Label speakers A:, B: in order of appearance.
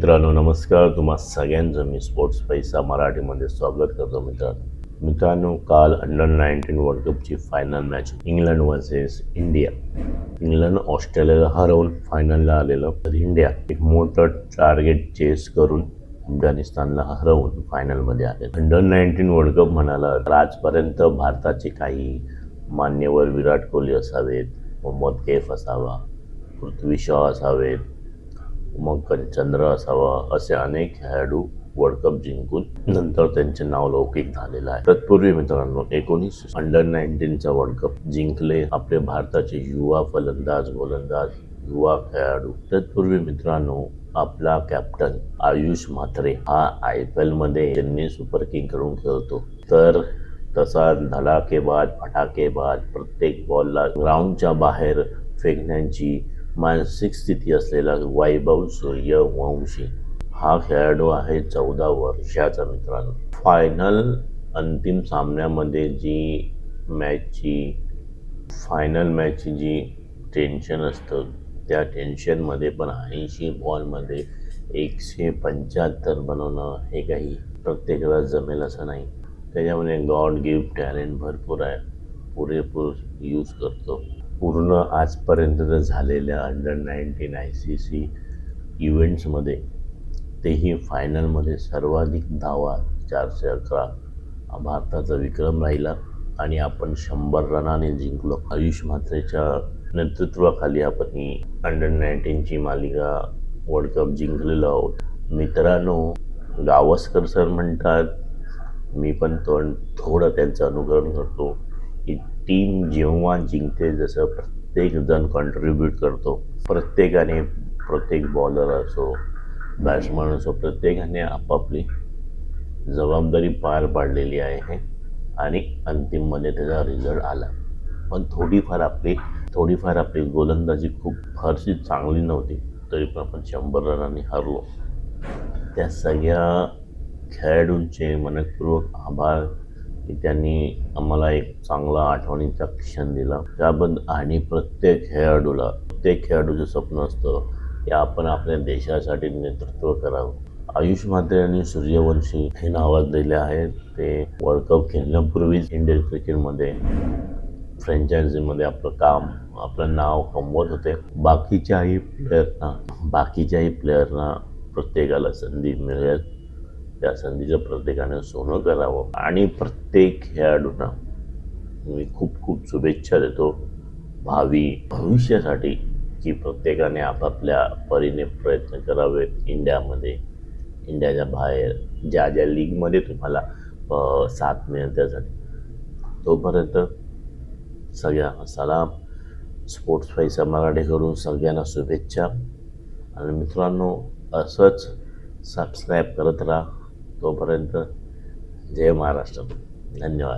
A: मित्रांनो नमस्कार. तुम्हा सगळ्यांचं मी स्पोर्ट्स पैसा मराठीमध्ये स्वागत करतो. मित्रांनो काल अंडर-19 वर्ल्ड कपची final match England versus India. England ऑस्ट्रेलियाला हरवून फायनलला आलेलं, तर इंडिया एक मोठं टार्गेट चेस करून अफगाणिस्तानला हरवून फायनलमध्ये आले. अंडर-19 वर्ल्ड कप म्हणाला तर आजपर्यंत भारताचे काही मान्यवर विराट कोहली असावेत, मोहम्मद कैफ असावा, पृथ्वी शॉ असावेत, मग चंद्र असावा, असे अनेक खेळाडू वर्ल्ड कप जिंकून नंतर त्यांचे नाव लौकिक झालेलं आहे. तत्पूर्वी मित्रांनो 19 अंडर-19चा वर्ल्ड कप जिंकले आपले भारताचे युवा फलंदाज, गोलंदाज, युवा खेळाडू. तत्पूर्वी मित्रांनो आपला कॅप्टन आयुष म्हात्रे हा IPL मध्ये चेन्नई सुपर किंग कडून खेळतो. तर तसा धडाकेबाज, फटाकेबाज, प्रत्येक बॉलला ग्राउंडच्या बाहेर फेकण्याची मानसिक स्थिती असलेला वैभव सूर्यवंशी हा खेळाडू आहे 14 वर्षाचा. मित्रांनो फायनल अंतिम सामन्यामध्ये फायनल मॅचची जी टेन्शन असतं, त्या टेन्शनमध्ये पण 80 बॉलमध्ये 175 बनवणं हे काही प्रत्येकाला जमेल असं नाही. त्याच्यामध्ये गॉड गिफ्ट टॅलेंट भरपूर आहे, पुरेपूर यूज करतो. पूर्ण आजपर्यंत झालेल्या अंडर-19 ICC इव्हेंट्समध्ये तेही फायनलमध्ये सर्वाधिक धावा 411 हा भारताचा विक्रम राहिला आणि आपण 100 रनाने जिंकलो. आयुष म्हात्रेच्या नेतृत्वाखाली आपण ही अंडर-19ची मालिका वर्ल्ड कप जिंकलेलो आहोत. मित्रांनो गावस्कर सर म्हणतात, मी पण थोडं त्यांचं अनुकरण करतो की टीम जेव्हा जिंकते, जसं प्रत्येक जण कॉन्ट्रीब्यूट करतो, प्रत्येकाने, प्रत्येक बॉलर असो, बॅट्समन असो, प्रत्येकाने आपापली जबाबदारी पार पाडलेली आहे आणि अंतिममध्ये त्याचा रिझल्ट आला. पण थोडीफार आपली गोलंदाजी खूप फारशी चांगली नव्हती, तरी पण आपण 100 रनांनी हरलो. त्या सगळ्या खेळाडूंचे मनपूर्वक आभार की त्यांनी आम्हाला एक चांगला आठवणीचा क्षण दिला त्याबद्दल. आणि प्रत्येक खेळाडूचं स्वप्न असतं की आपण आपल्या देशासाठी नेतृत्व करावं. आयुष म्हात्रे आणि सूर्यवंशी हे नावाजलेले आहेत. ते वर्ल्ड कप खेळण्यापूर्वीच इंडियन क्रिकेटमध्ये फ्रँचायझीमध्ये आपलं नाव कमवत होते. बाकीच्याही प्लेयरना प्रत्येकाला संधी मिळेल, त्या संधीचं प्रत्येकाने सोनं करावं. आणि प्रत्येक खेळाडूंना मी खूप खूप शुभेच्छा देतो भविष्यासाठी की प्रत्येकाने आपापल्या परीने प्रयत्न करावेत. इंडियाच्या बाहेर ज्या लीगमध्ये तुम्हाला साथ मिळेल त्यासाठी. तोपर्यंत सगळ्यांना सलाम. स्पोर्ट्स पैसा मराठी करून सगळ्यांना शुभेच्छा. आणि मित्रांनो असंच सबस्क्राईब करत राहा. तोपर्यंत जय महाराष्ट्र. धन्यवाद.